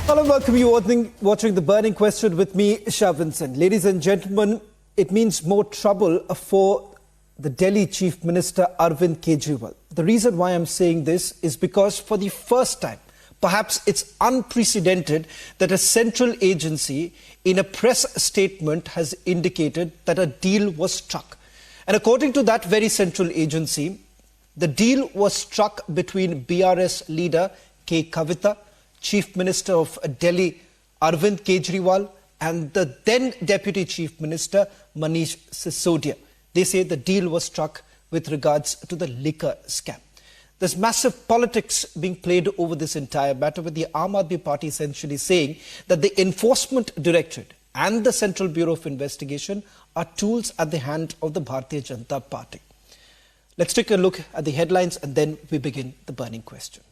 Hello, welcome you watching The Burning Question with me, Shavinson. Ladies and gentlemen, it means more trouble for the Delhi Chief Minister Arvind Kejriwal. The reason why I'm saying this is because for the first time, perhaps it's unprecedented, that a central agency in a press statement has indicated that a deal was struck. And according to that very central agency, the deal was struck between BRS leader K Kavitha, Chief Minister of Delhi Arvind Kejriwal, and the then Deputy Chief Minister Manish Sisodia. They say the deal was struck with regards to the liquor scam. There's massive politics being played over this entire matter, with the Aam Aadmi Party essentially saying that the Enforcement Directorate and the Central Bureau of Investigation are tools at the hand of the Bharatiya Janata Party. Let's take a look at the headlines and then we begin the burning question.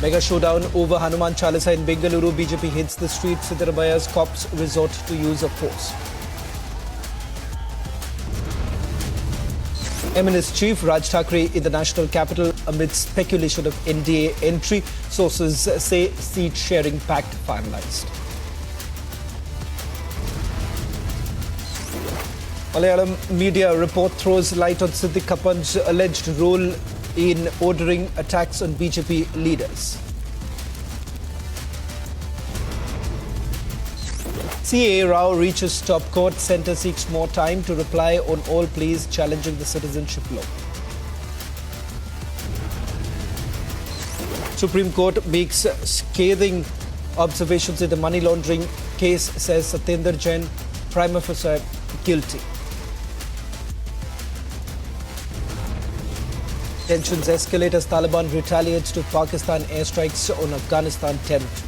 Mega showdown over Hanuman Chalisa in Bengaluru. BJP hits the streets. Siddharamayya's cops resort to use of force. MNS Chief Raj Thackeray in the national capital amid speculation of NDA entry. Sources say seat sharing pact finalized. Malayalam media report throws light on Siddiq Kappan's alleged role in ordering attacks on BJP leaders. CAA Rao reaches top court. Centre seeks more time to reply on all pleas challenging the citizenship law. Supreme Court makes scathing observations in the money laundering case, says Satyendra Jain, prima facie guilty. Tensions escalate as Taliban retaliates to Pakistan airstrikes on Afghanistan territory.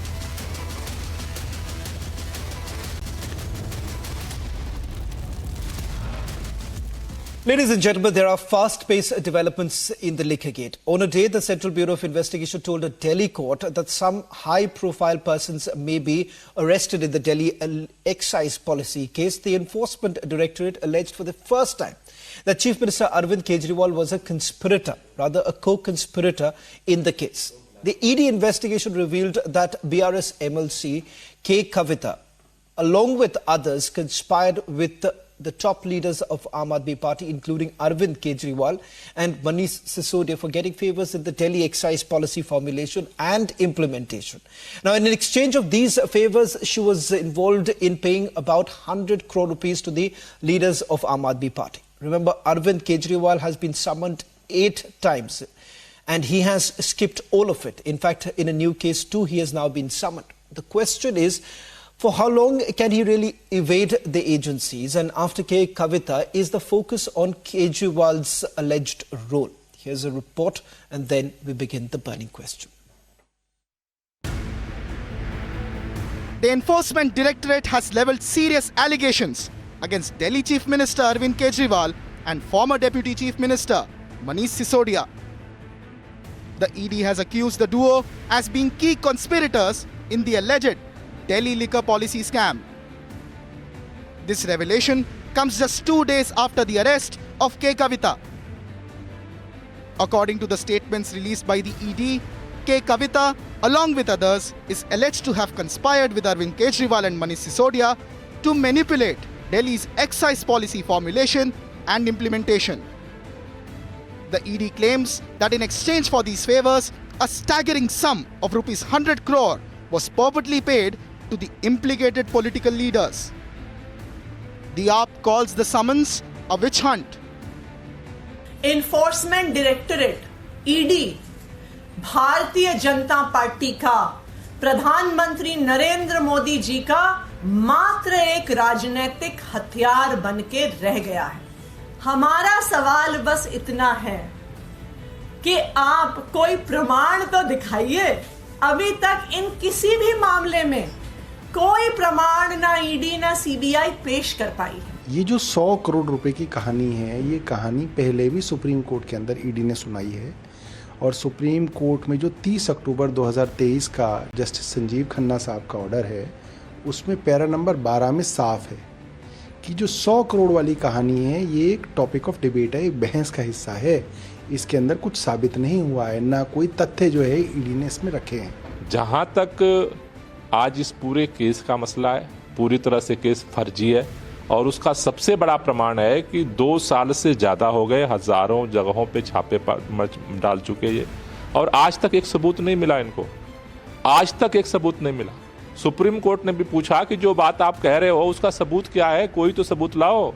Ladies and gentlemen, there are fast-paced developments in the Liquorgate. On a day, the Central Bureau of Investigation told a Delhi court that some high-profile persons may be arrested in the Delhi excise policy case. The Enforcement Directorate alleged for the first time that Chief Minister Arvind Kejriwal was a conspirator, rather a co-conspirator in the case. The ED investigation revealed that BRS MLC K Kavitha, along with others, conspired with the top leaders of Aam Aadmi Party, including Arvind Kejriwal and Manish Sisodia, for getting favours in the Delhi excise policy formulation and implementation. Now, in exchange of these favours, she was involved in paying about 100 crore rupees to the leaders of Aam Aadmi Party. Remember, Arvind Kejriwal has been summoned 8 times and he has skipped all of it. In fact, in a new case too, he has now been summoned. The question is, for how long can he really evade the agencies? And after K Kavitha, is the focus on Kejriwal's alleged role? Here's a report and then we begin the burning question. The Enforcement Directorate has levelled serious allegations against Delhi Chief Minister Arvind Kejriwal and former Deputy Chief Minister Manish Sisodia. The ED has accused the duo as being key conspirators in the alleged Delhi liquor policy scam. This revelation comes just 2 days after the arrest of K Kavitha. According to the statements released by the ED, K Kavitha, along with others, is alleged to have conspired with Arvind Kejriwal and Manish Sisodia to manipulate Delhi's excise policy formulation and implementation. The ED claims that in exchange for these favours, a staggering sum of rupees 100 crore was purportedly paid to the implicated political leaders. The AAP calls the summons a witch hunt. Enforcement Directorate, ED, Bharatiya Janata party का प्रधानमंत्री नरेंद्र मोदी जी का मात्र एक राजनीतिक हथियार बनके रह गया है। हमारा सवाल बस इतना है कि आप कोई प्रमाण तो दिखाइए। अभी तक इन किसी भी मामले में कोई प्रमाण ना ईडी ना सीबीआई पेश कर पाई है। ये जो 100 करोड़ रुपए की कहानी है, ये कहानी पहले भी सुप्रीम कोर्ट के अंदर ईडी ने सुनाई है और सुप्रीम कोर्ट में जो 30 अक्टूबर 2023 का जस्टिस संजीव खन्ना साहब का ऑर्डर है, उसमें पैरा नंबर 12 में साफ है कि जो 100 करोड़ वाली कहानी है ये एक टॉपिक ऑफ डिबेट है, एक बहस का हिस्सा है। इसके अंदर कुछ साबित नहीं हुआ है, ना कोई तथ्य जो है ईडी ने इसमें रखे हैं। जहां तक आज इस पूरे केस का मसला है, पूरी तरह से केस फर्जी है और उसका सबसे बड़ा प्रमाण है कि 2 साल से ज़्यादा हो गए, हज़ारों जगहों पे छापे डाल चुके ये, और आज तक एक सबूत नहीं मिला इनको, आज तक एक सबूत नहीं मिला। सुप्रीम कोर्ट ने भी पूछा कि जो बात आप कह रहे हो उसका सबूत क्या है, कोई तो सबूत लाओ।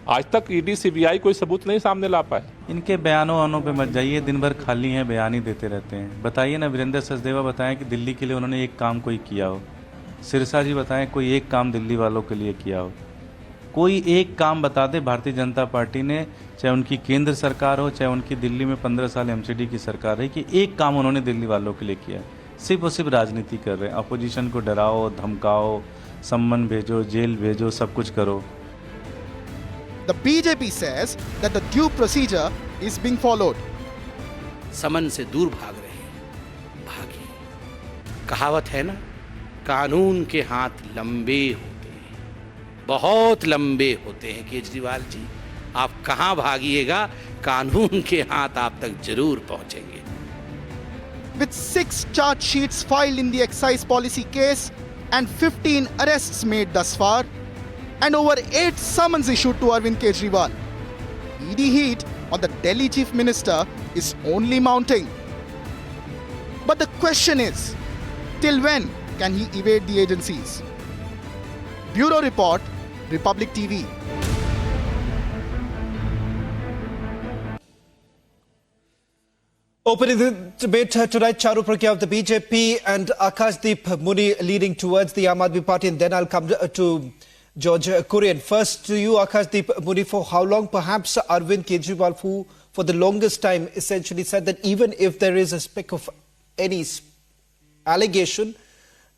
आज तक ईडी सीबीआई कोई सबूत नहीं सामने ला पाए। इनके बयानों पे मत जाइए, दिन भर खाली हैं, बयान ही देते रहते हैं। बताइए ना, वीरेंद्र सचदेवा बताएं कि दिल्ली के लिए उन्होंने एक काम कोई किया हो। सिरसा जी बताएं कोई एक काम दिल्ली वालों के लिए किया हो। कोई एक काम बता दे भारतीय जनता पार्टी ने, चाहे उनकी केंद्र सरकार हो, चाहे उनकी दिल्ली में 15 साल एमसीडी की सरकार है, कि एक काम उन्होंने दिल्ली वालों के लिए किया। सिर्फ और सिर्फ राजनीति कर रहे हैं। अपोजिशन को डराओ, धमकाओ, सम्मन भेजो, जेल भेजो, सब कुछ करो। The BJP says that the due procedure is being followed. समन से दूर भाग रहे हैं, भागिए। कहावत है ना, कानून के हाथ लंबे होते हैं, बहुत लंबे होते हैं। केजरीवाल जी, आप कहां भागिएगा, कानून के हाथ आप तक जरूर पहुंचेंगे। With 6 charge sheets filed in the excise policy case and 15 arrests made thus far, and over 8 summons issued to Arvind Kejriwal, ED heat on the Delhi Chief Minister is only mounting. But the question is, till when can he evade the agencies? Bureau Report, Republic TV. Opening the debate tonight, Charu Pragya of the BJP and Akashdeep Muni leading towards the Aam Aadmi Party, and then I'll come to George Kurian. First to you, Akashdeep Muni, for how long perhaps Arvind Kejriwal, who for the longest time essentially said that even if there is a speck of any allegation,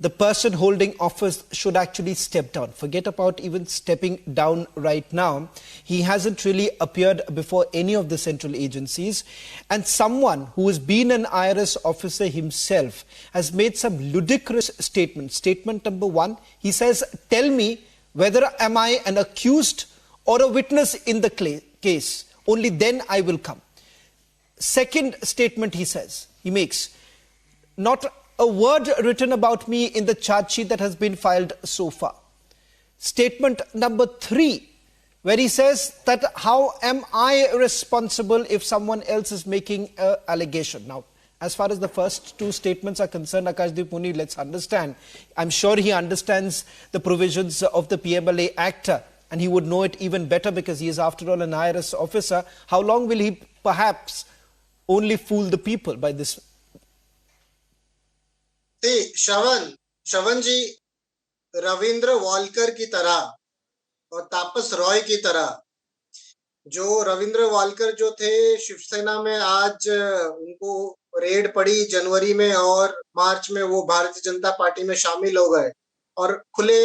the person holding office should actually step down. Forget about even stepping down right now. He hasn't really appeared before any of the central agencies. And someone who has been an IRS officer himself has made some ludicrous statements. Statement number 1, he says, tell me whether am I an accused or a witness in the case. Only then I will come. Second statement he makes, not a word written about me in the charge sheet that has been filed so far. Statement number 3, where he says that how am I responsible if someone else is making an allegation. Now, as far as the first 2 statements are concerned, Akashdeep Muni, let's understand. I'm sure he understands the provisions of the PMLA Act, and he would know it even better because he is, after all, an IRS officer. How long will he perhaps only fool the people by this? Shravan ji, Ravindra Walkar की तरह और तापस रॉय की तरह, जो Ravindra Walker जो थे शिवसेना में, आज उनको रेड पड़ी जनवरी में और मार्च में वो भारतीय जनता पार्टी में शामिल हो गए और खुले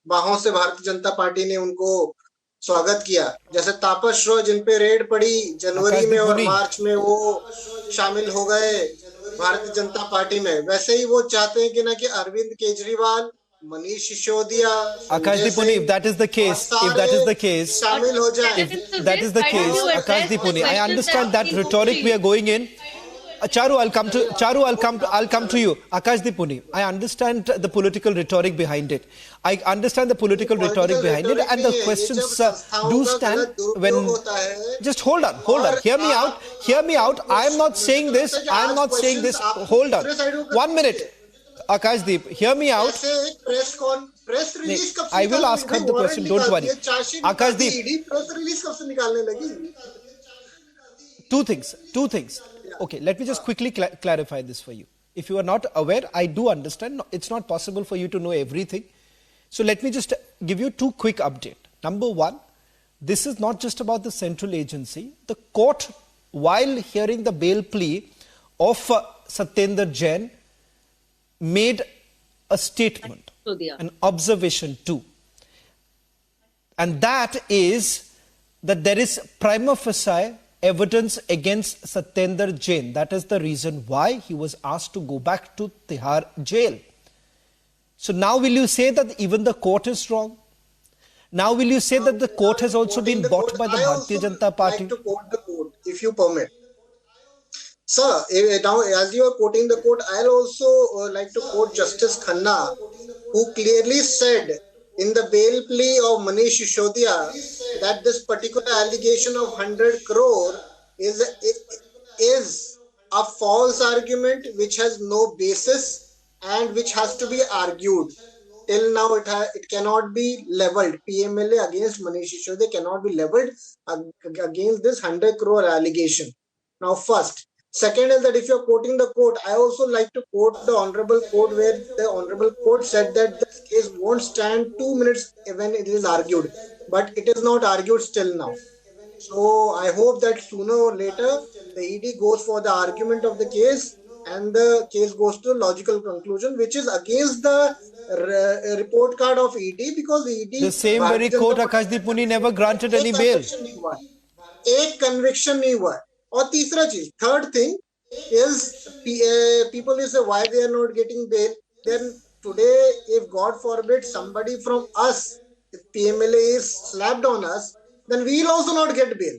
बाहों से भारतीय जनता पार्टी ने उनको स्वागत किया। जैसे तापस रॉय, जिन पे रेड पड़ी जनवरी में और मार्च में वो शामिल हो गए भारतीय जनता पार्टी में, वैसे ही वो चाहते हैं कि ना कि Arvind Kejriwal, Manish Sisodia, Akashdeep Muni, if that is the case, शामिल हो जाए। If that is the case, Akashdeep Muni, I understand that rhetoric we are going in. Charu, I'll come to you. Akashdeep Muni, I understand the political rhetoric behind it. I understand the political rhetoric behind it, and the questions do stand when. Just hold on. Hear me out. I am not saying this. Hold on. 1 minute. Akashdeep, hear me out. I will ask her the question. Don't worry. Akashdeep. Two things. Okay, let me just quickly clarify this for you. If you are not aware, I do understand. It's not possible for you to know everything. So let me just give you 2 quick updates. Number 1, this is not just about the central agency. The court, while hearing the bail plea of Satyendra Jain, made a statement, an observation too. And that is that there is prima facie evidence against Satyendra Jain. That is the reason why he was asked to go back to Tihar jail. So now will you say that even the court is wrong? Now, will you say that the court has also Quoting been the bought court, by the I Bharatiya also Janata Party? like to quote the court, if you permit. Sir, now as you are quoting the court, I'll also like to quote Justice Khanna, who clearly said in the bail plea of Manish Sisodiya that this particular allegation of 100 crore is a false argument which has no basis and which has to be argued. Till now, it cannot be leveled. PMLA against Manish Sisodiya cannot be leveled against this 100 crore allegation. Now, first. Second is that if you're quoting the court, I also like to quote the Honorable Court, where the Honorable Court said that this case won't stand 2 minutes when it is argued. But it is not argued still now. So I hope that sooner or later the ED goes for the argument of the case and the case goes to a logical conclusion, which is against the report card of ED, because ED... The same very court, Akashdeep Muni, never granted any bail. एक conviction नहीं हुआ. और तीसरा चीज, third thing is people will say why they are not getting bail. Then today, if God forbid somebody from us, if PMLA is slapped on us, then we will also not get bail.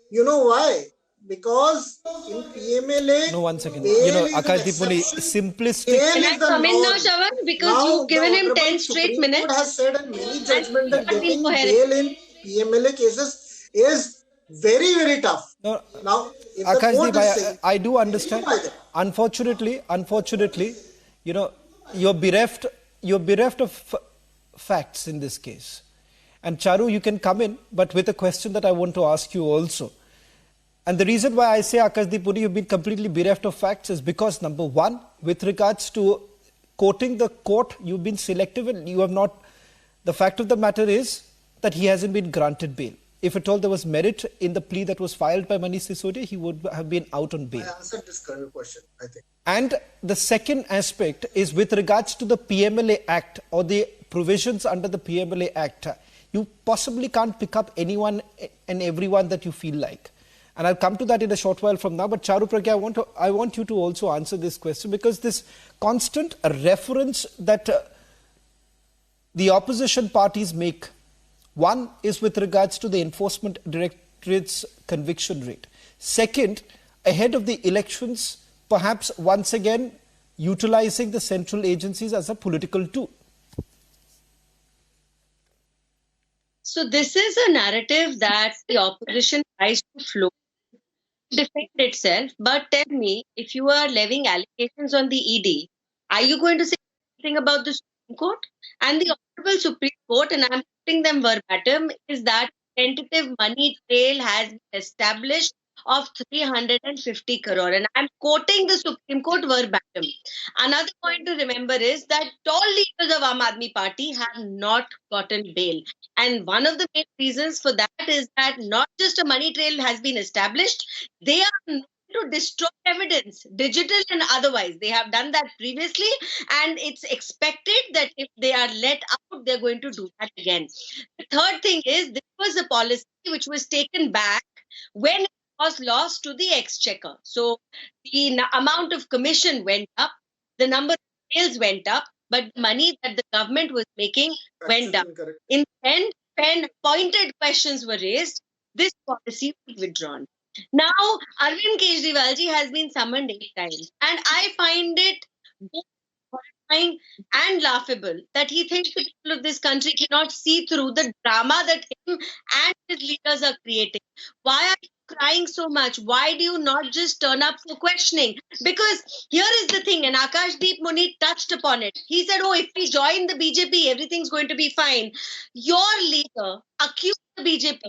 You know why? Because in PMLA, no, one second. You know, Akashdeep Muni, simplistic. Can I come in now, Shravan? Because you've given him 10 straight minutes. Court has said in many judgments that getting bail in PMLA cases is very, very tough. No, now, Akashdeep, I do understand. Unfortunately, you know, you're bereft of facts in this case. And Charu, you can come in, but with a question that I want to ask you also. And the reason why I say, Akashdeep Puri, you've been completely bereft of facts is because, number one, with regards to quoting the court, you've been selective and you have not... The fact of the matter is that he hasn't been granted bail. If at all there was merit in the plea that was filed by Manish Sisodiya, he would have been out on bail. I answered this question, I think. And the second aspect is with regards to the PMLA Act or the provisions under the PMLA Act. You possibly can't pick up anyone and everyone that you feel like. And I'll come to that in a short while from now. But Charu Pragya, I want you to also answer this question, because this constant reference that the opposition parties make, one is with regards to the Enforcement Directorate's conviction rate. Second, ahead of the elections, perhaps once again utilizing the central agencies as a political tool. So this is a narrative that the opposition tries to float to defend itself. But tell me, if you are levying allegations on the ED, are you going to say anything about the Supreme Court? And the Honorable Supreme Court, and I'm putting them verbatim, is that tentative money trail has been established of 350 crore. And I'm quoting the Supreme Court verbatim. Another point to remember is that tall leaders of Aam Aadmi Party have not gotten bail. And one of the main reasons for that is that not just a money trail has been established, they are known to destroy evidence, digital and otherwise. They have done that previously, and it's expected that if they are let out, they're going to do that again. The third thing is, this was a policy which was taken back when it was lost to the exchequer. So the amount of commission went up, the number of sales went up, but the money that the government was making went down. In the end, when pointed questions were raised, this policy was withdrawn. Now, Arvind Kejriwal ji has been summoned 8 times, and I find it both horrifying and laughable that he thinks the people of this country cannot see through the drama that him and his leaders are creating. Why are you crying so much? Why do you not just turn up for questioning? Because here is the thing, and Akashdeep Muni touched upon it. He said, oh, if we join the BJP, everything's going to be fine. Your leader accused the BJP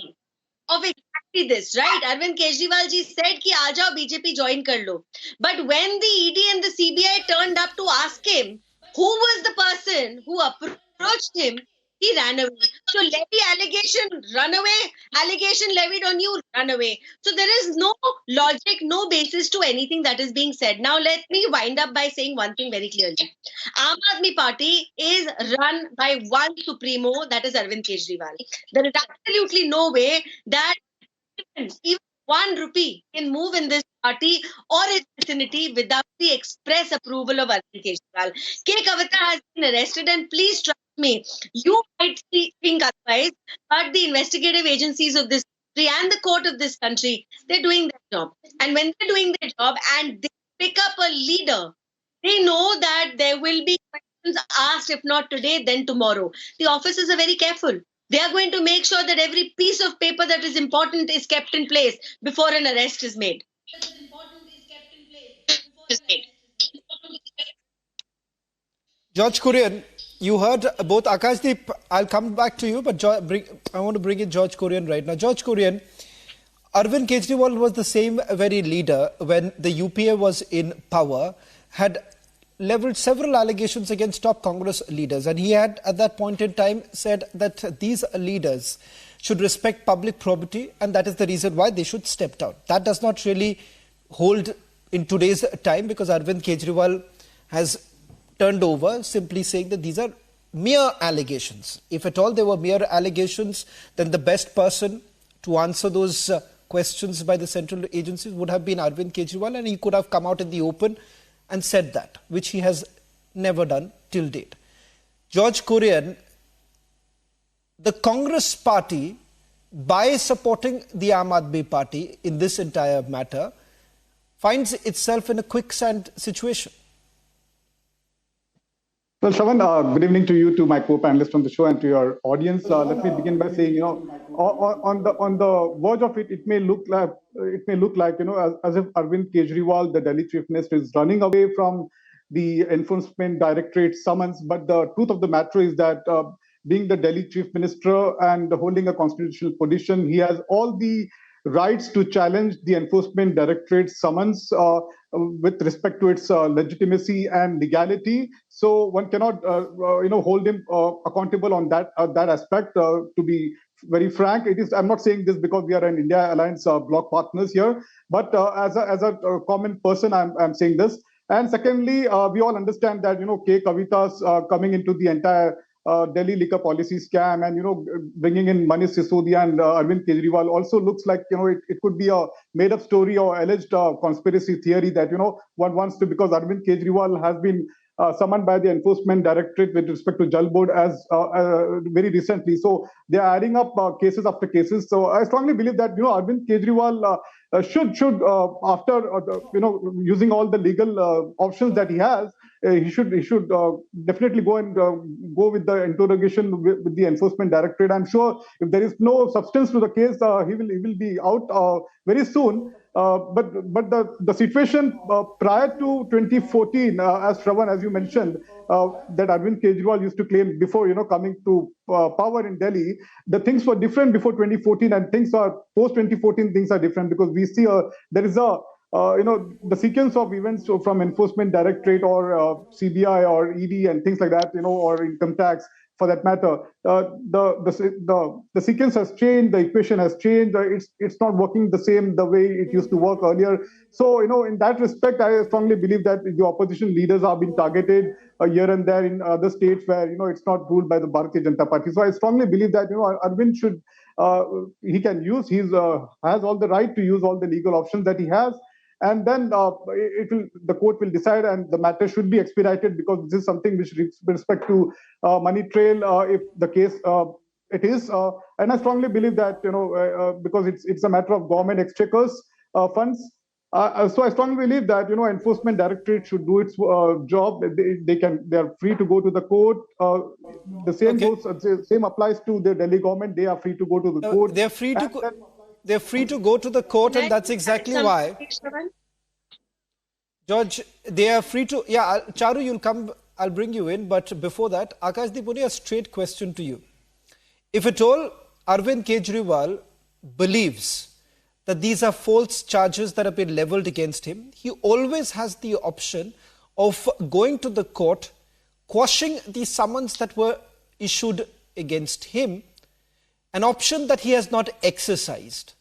of exactly this, right? Arvind Kejriwal ji said ki aa jao BJP join kar lo. But when the ED and the CBI turned up to ask him who was the person who approached him, he ran away. So levy allegation, run away. Allegation levied on you, run away. So there is no logic, no basis to anything that is being said. Now let me wind up by saying one thing very clearly. Aam Aadmi Party is run by one supremo, that is Arvind Kejriwal. There is absolutely no way that even 1 rupee can move in this party or its vicinity without the express approval of Arvind Kejriwal. K Kavitha has been arrested, and please trust me, you might think otherwise, but the investigative agencies of this country and the court of this country, they're doing their job. And when they're doing their job and they pick up a leader, they know that there will be questions asked, if not today, then tomorrow. The officers are very careful. They are going to make sure that every piece of paper that is important is kept in place before an arrest is made. George Kurian, you heard both Akashdeep. I'll come back to you, but I want to bring in George Kurian right now. George Kurian, Arvind Kejriwal was the same very leader when the UPA was in power, had leveled several allegations against top Congress leaders, and he had at that point in time said that these leaders should respect public property, and that is the reason why they should step down. That does not really hold in today's time, because Arvind Kejriwal has turned over, simply saying that these are mere allegations. If at all they were mere allegations, then the best person to answer those questions by the central agencies would have been Arvind Kejriwal, and he could have come out in the open and said that, which he has never done till date. George Kurian, the Congress party, by supporting the Aam Aadmi party in this entire matter, finds itself in a quicksand situation. Well, Shravan, good evening to you, to my co-panelists on the show, and to your audience. Let me begin by saying, on the verge of it, it may look like, as if Arvind Kejriwal, the Delhi Chief Minister, is running away from the Enforcement Directorate summons. But the truth of the matter is that, being the Delhi Chief Minister and holding a constitutional position, he has all the rights to challenge the Enforcement Directorate summons with respect to its legitimacy and legality. So one cannot, hold him accountable on that aspect. To be very frank, it is. I'm not saying this because we are an India Alliance bloc partners here, but as a common person, I'm saying this. And secondly, we all understand that K Kavitha's coming into the entire Delhi liquor policy scam, and bringing in Manish Sisodia and Arvind Kejriwal also looks like it could be a made-up story or alleged conspiracy theory that one wants to, because Arvind Kejriwal has been summoned by the Enforcement Directorate with respect to Jal Board as very recently. So they are adding up cases after cases. So I strongly believe that Arvind Kejriwal should after using all the legal options that he has, he should definitely go with the interrogation with the Enforcement Directorate. I'm sure if there is no substance to the case, he will be out very soon. But the situation prior to 2014, as Shravan, as you mentioned, that Arvind Kejriwal used to claim before coming to power in Delhi, the things were different before 2014, and things are post 2014. Things are different because we see there is a the sequence of events from Enforcement Directorate or CBI or ED and things like that, or income tax for that matter. The sequence has changed, the equation has changed. It's not working the way it used to work earlier. So, in that respect, I strongly believe that the opposition leaders are being targeted here and there in other states where, it's not ruled by the Bharatiya Janata Party. So I strongly believe that, Arvind should, he can use, has all the right to use all the legal options that he has. And then the court will decide, and the matter should be expedited, because this is something which, with respect to money trail, if the case it is, and I strongly believe that because it's a matter of government exchequers funds. So I strongly believe that Enforcement Directorate should do its job. They are free to go to the court. The same applies to the Delhi government. They are free to go to the court. They are free to. They're free to go to the court, and that's exactly why. George, they are free to. Yeah, Charu, you'll come. I'll bring you in. But before that, Akashdeep, a straight question to you. If at all Arvind Kejriwal believes that these are false charges that have been leveled against him, he always has the option of going to the court, quashing the summons that were issued against him, an option that he has not exercised.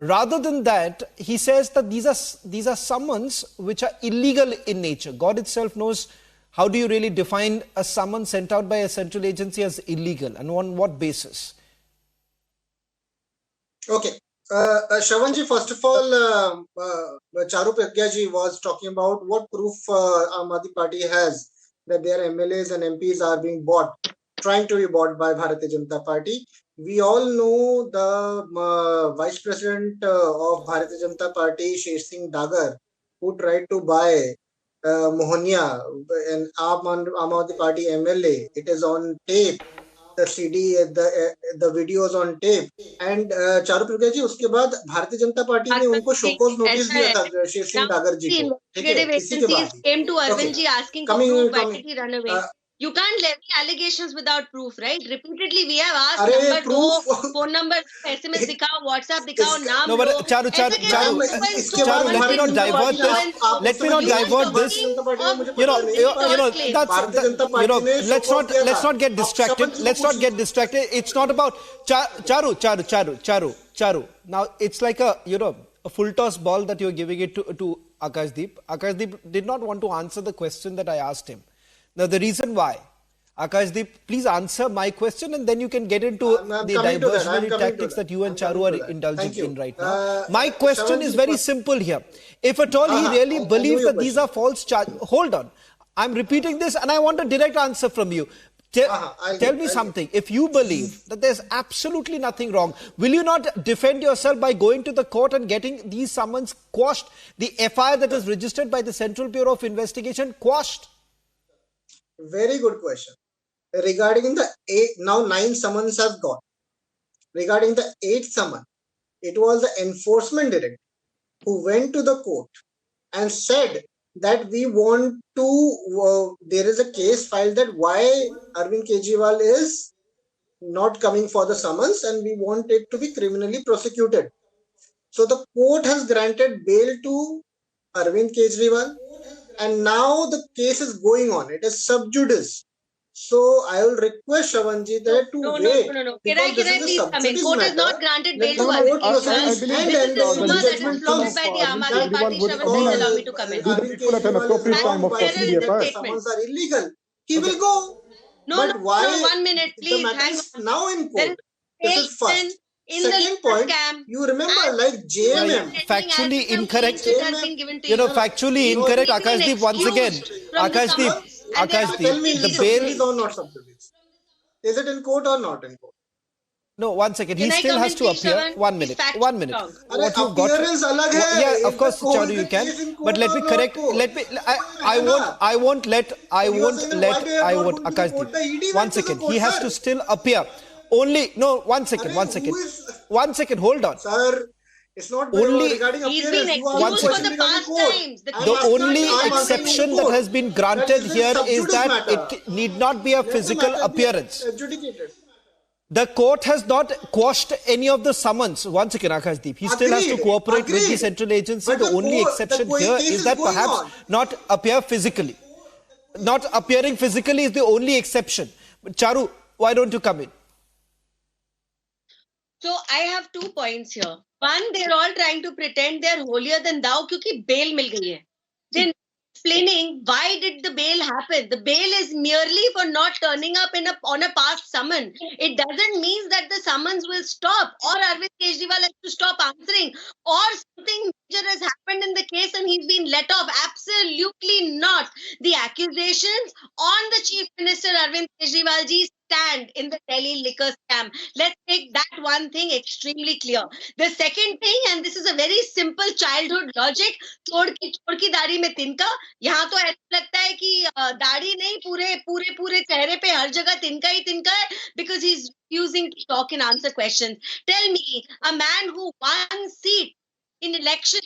Rather than that, he says that these are summons which are illegal in nature. God itself knows, how do you really define a summons sent out by a central agency as illegal, and on what basis? Okay. Shravanji, first of all, Charu Pragyaji was talking about what proof Aam Aadmi Party has that their MLAs and MPs are being bought trying to be bought by Bharatiya Janata Party. We all know the Vice President of Bharatiya Janata Party, Shesh Singh Dagar, who tried to buy Mohonia, an Aam Aadmi Party MLA. It is on tape. The CD, the videos on tape. And Charu Prakash ji, उसके बाद Bharatiya Janata party ने उनको show cause notice दिया था शेर सिंह डागर जी को, ठीक है, इसी के बाद came to Arvind ji asking for proof. Why did he run away? You can't levy allegations without proof, right? Repeatedly we have asked number proof, phone number, SMS दिखाओ, WhatsApp दिखाओ, नाम No, but Charu, let me not divert this. Let me not divert this. Let's not get distracted. Let's not get distracted. It's not about Charu. Now it's like a full toss ball that you're giving it to Akashdeep. Akashdeep did not want to answer the question that I asked him. Now, the reason why, Akashdeep, please answer my question and then you can get into the diversionary tactics that you and Charu are indulging in right now. My question is very simple here. If at all he really believes that these are false charges, hold on. I'm repeating this and I want a direct answer from you. Tell me something. If you believe that there's absolutely nothing wrong, will you not defend yourself by going to the court and getting these summons quashed? The FIR that is registered by the Central Bureau of Investigation quashed? Very good question. Regarding the now 9 summons have gone. Regarding the 8th summon, it was the enforcement director who went to the court and said that we want to, there is a case filed that why Arvind Kejriwal is not coming for the summons and we want it to be criminally prosecuted. So the court has granted bail to Arvind Kejriwal. And now the case is going on. It is sub judice. So I will request Shravanji that to wait. No. Can I please come in? Court has not granted bail to Arvind Kejriwal. This is the rumor that is floated by the Aam Aadmi Party. Shravanji, allow me to come in. The people at an appropriate time of crossing the FIR. Summons are illegal. He will go. No, 1 minute, please. The matter is now in court. There This is first. in Second the point, scam, you remember like JMM. Factually incorrect. Factually No, incorrect. it's been Akashdeep, once again. excused from the Akashdeep, Tell me, the is bail. it or not sub judice? Is it in court or not in court? No, 1 second. He Can I still come has in, to please, appear. Shravan? 1 minute. Fact 1 minute. wrong. What you've got? Appearance alag hai. Yeah, of If course, the court- Charu, you the can. case in court But let me or correct. not court? Let me. I won't let. Akashdeep. 1 second. He has to still appear. Only. No. 1 second. 1 second. 1 second. Hold on. Sir, it's not Only- regarding He's appearance. been You are One excused for second. the regarding past court. times. I'm The asking only you, I'm exception asking you that court. has been granted That is here sub is judice that matter. it need not be a Let the physical matter be appearance. adjudicated. The court has not quashed any of the summons. Once again, Akashdeep, he still has to Agreed, cooperate with the agreed. central agency. But The the only court- exception the here case is is that going perhaps on. not appear physically. Not appearing physically is the only exception. But Charu, why don't you come in? So I have 2 points here. One, they're all trying to pretend they're holier than thou क्योंकि bail मिल गई है. Then explaining why did the bail happen. The bail is merely for not turning up on a past summon. It doesn't mean that the summons will stop or Arvind Kejriwal has to stop answering or something major has happened in the case and he's been let off. Absolutely not. The accusations on the Chief Minister Arvind Kejriwal ji stand in the Delhi liquor scam. Let's make that one thing extremely clear. The second thing, and this is a very simple childhood logic, चोर की दाढ़ी में तिनका. यहाँ तो ऐसा लगता है कि दाढ़ी नहीं, पूरे चेहरे पे हर जगह तिनका ही तिनका है because he's refusing to talk and answer questions. Tell me, a man who won seat in election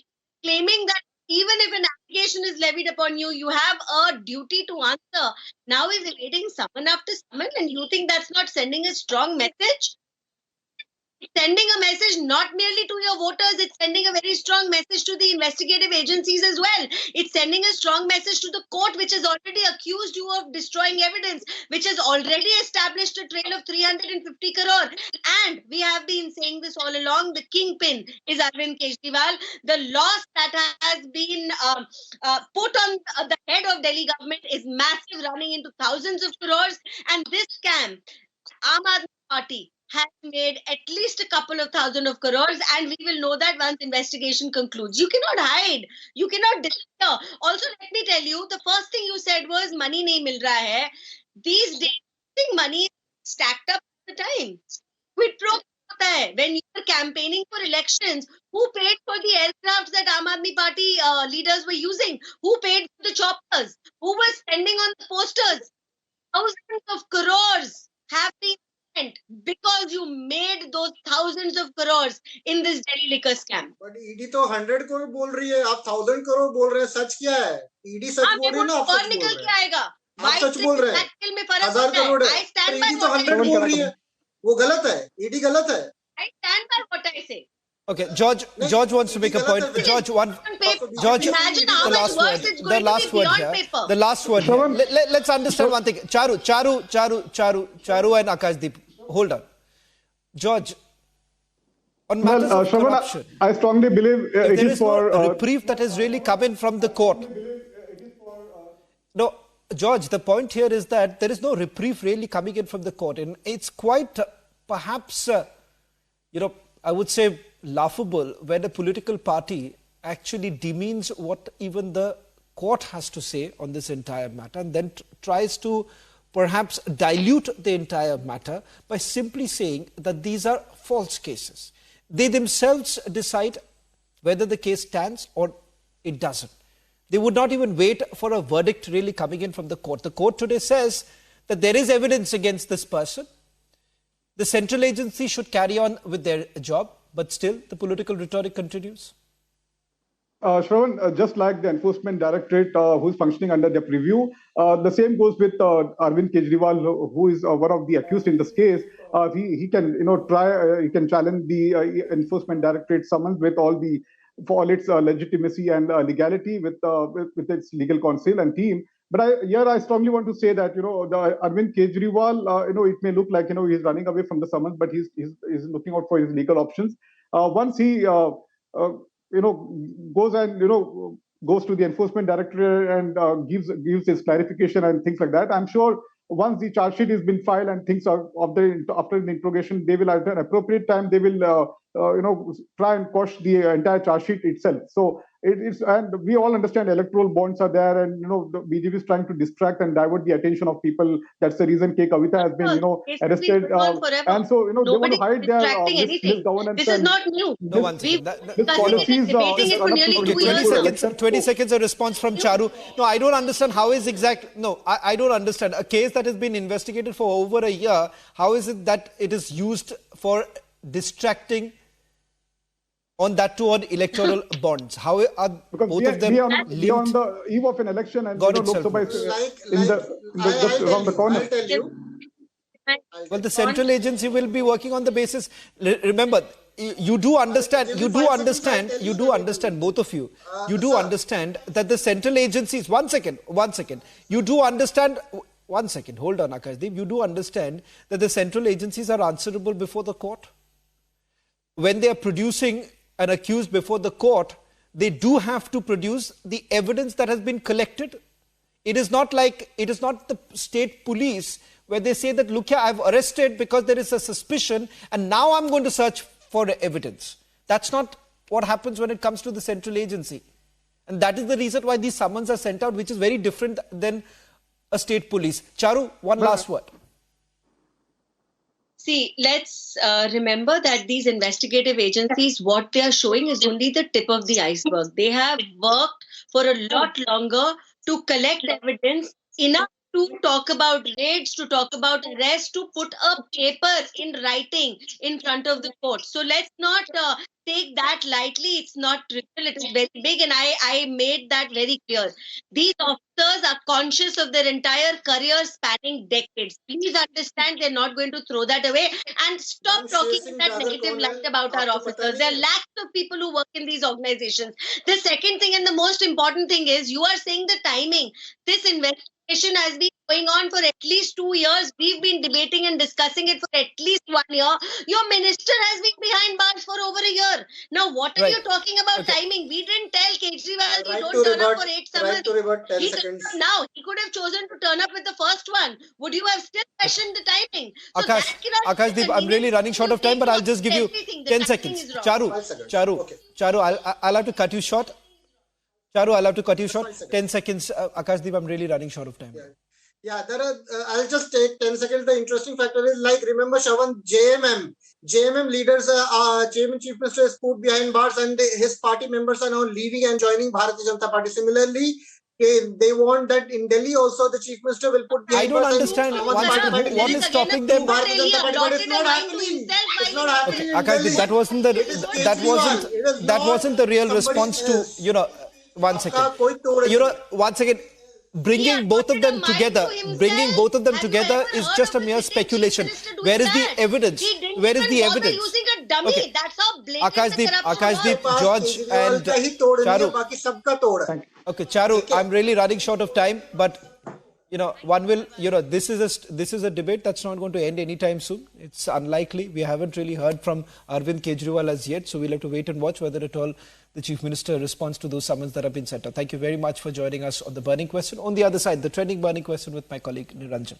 claiming that even if an allegation is levied upon you, you have a duty to answer. Now is evading summon after summon, and you think that's not sending a strong message? It's sending a message not merely to your voters, it's sending a very strong message to the investigative agencies as well. It's sending a strong message to the court, which has already accused you of destroying evidence, which has already established a trail of 350 crore. And we have been saying this all along, the kingpin is Arvind Kejriwal. The loss that has been put on the head of Delhi government is massive, running into thousands of crores. And this scam, Aam Aadmi Party has made at least a couple of thousand of crores, and we will know that once investigation concludes. You cannot hide. You cannot disappear. Also, let me tell you, the first thing you said was money nahi mil raha hai. These days, I think money is stacked up at the time. Quid pro quo hota hai. When you were campaigning for elections, who paid for the aircrafts that Aam Aadmi Party leaders were using? Who paid for the choppers? Who was spending on the posters? Thousands of crores have been spent because you made those thousands of crores in this Delhi liquor scam. But ED तो 100 करोड़ बोल रही है, आप 1000 करोड़ बोल रहे हैं, सच क्या है? ईडी सच बोल रही है ना, आप और सच बोल निकल रहे के हैं? आएगा। आप सच बोल रहे हैं, में फर्क 1000 होता करोड़ है। है, I stand पर by ईडी तो what I 100 say. बोल रही है, वो गलत है, ईडी गलत है। I stand by what I say. Okay, George wants to make a point. George, George, Imagine how the much last worse word, it's the going to last be word beyond here. paper. The last word here. Let's understand one thing. Charu and Akashdeep, hold on. George, on matters of corruption, I strongly believe it there is is for no reprieve that has really come in from the court. No, George, the point here is that there is no reprieve really coming in from the court, and it's quite perhaps, I would say laughable when a political party actually demeans what even the court has to say on this entire matter, and then tries to perhaps dilute the entire matter by simply saying that these are false cases. They themselves decide whether the case stands or it doesn't. They would not even wait for a verdict really coming in from the court. The court today says that there is evidence against this person. The central agency should carry on with their job, but still the political rhetoric continues. Shravan, just like the enforcement directorate who's functioning under their preview, the same goes with Arvind Kejriwal, who is one of the accused in this case. He can he can challenge the enforcement directorate summons with all its legitimacy and legality with its legal counsel and team. But I strongly want to say that the Arvind Kejriwal, it may look like he's running away from the summons, but he's looking out for his legal options. Once he goes to the enforcement directorate and gives his clarification and things like that, I'm sure once the charge sheet has been filed and things are after the interrogation, they will at an appropriate time they will try and quash the entire charge sheet itself. So and we all understand electoral bonds are there, and the BJP is trying to distract and divert the attention of people. That's the reason K Kavitha has been arrested, and so they want to hide their misgovernance. This is not new. No, one second. This policies debating it for nearly 2 years. 20 seconds a response from Charu. No, I don't understand how is I don't understand. A case that has been investigated for over a year, how is it that it is used for distracting on that too on electoral bonds? How are because both of them we are linked? on the eve of an election, and God Lok Sabha is just around the corner. I'll tell you. Well, the central agency will be working on the basis. Remember, you do understand, both of you. You do understand that the central agencies, one second. You do understand, one second, hold on, Akashdeep. You do understand that the central agencies are answerable before the court. When they are producing an accused before the court, they do have to produce the evidence that has been collected. It is not the state police where they say that, look here, I've arrested because there is a suspicion and now I'm going to search for evidence. That's not what happens when it comes to the central agency. And that is the reason why these summons are sent out, which is very different than a state police. Charu, one last word. See, let's remember that these investigative agencies, what they are showing is only the tip of the iceberg. They have worked for a lot longer to collect evidence enough to talk about raids, to talk about arrests, to put a paper in writing in front of the court. So let's not take that lightly. It's not trivial. It is very big, and I made that very clear. These officers are conscious of their entire career spanning decades. Please understand, they're not going to throw that away, and stop talking in that negative light about our officers. There are lakhs of people who work in these organizations. The second thing and the most important thing is, you are saying the timing. This investigation has been going on for at least 2 years. We've been debating and discussing it for at least 1 year. Your minister has been behind bars for over a year. Now, what are you talking about timing? We didn't tell Kejriwal don't turn up for 8 summers. To revert 10 seconds. Now, he could have chosen to turn up with the first one. Would you have still questioned the timing? So Akashdeep, I'm really running short of time, but I'll just give you 10 seconds. Charu, I'll have to cut you short. 10 seconds. Akashdeep, I'm really running short of time. Yeah, there are. I'll just take 10 seconds. The interesting factor is, like, remember Shravan, JMM leaders, JMM Chief Minister is put behind bars, and his party members are now leaving and joining Bharatiya Janata Party. Similarly, they want that in Delhi also the Chief Minister will put behind I don't bars. understand what is stopping them. Bharatiya Janata Party, but it's not happening. It's not happening. Okay, Akash, that wasn't the real response to, one second. Once again, bringing both of them together is just a mere speculation. Where is the evidence? Where is the evidence? Using a dummy. Okay. That's how blatant Akashdeep, George and Charu. Okay, Charu, I'm really running short of time, but one will, this is a debate that's not going to end anytime soon. It's unlikely. We haven't really heard from Arvind Kejriwal as yet, so we'll have to wait and watch whether at all the Chief Minister responds to those summons that have been sent out. Thank you very much for joining us on The Burning Question. On the other side, the trending burning question with my colleague Niranjan.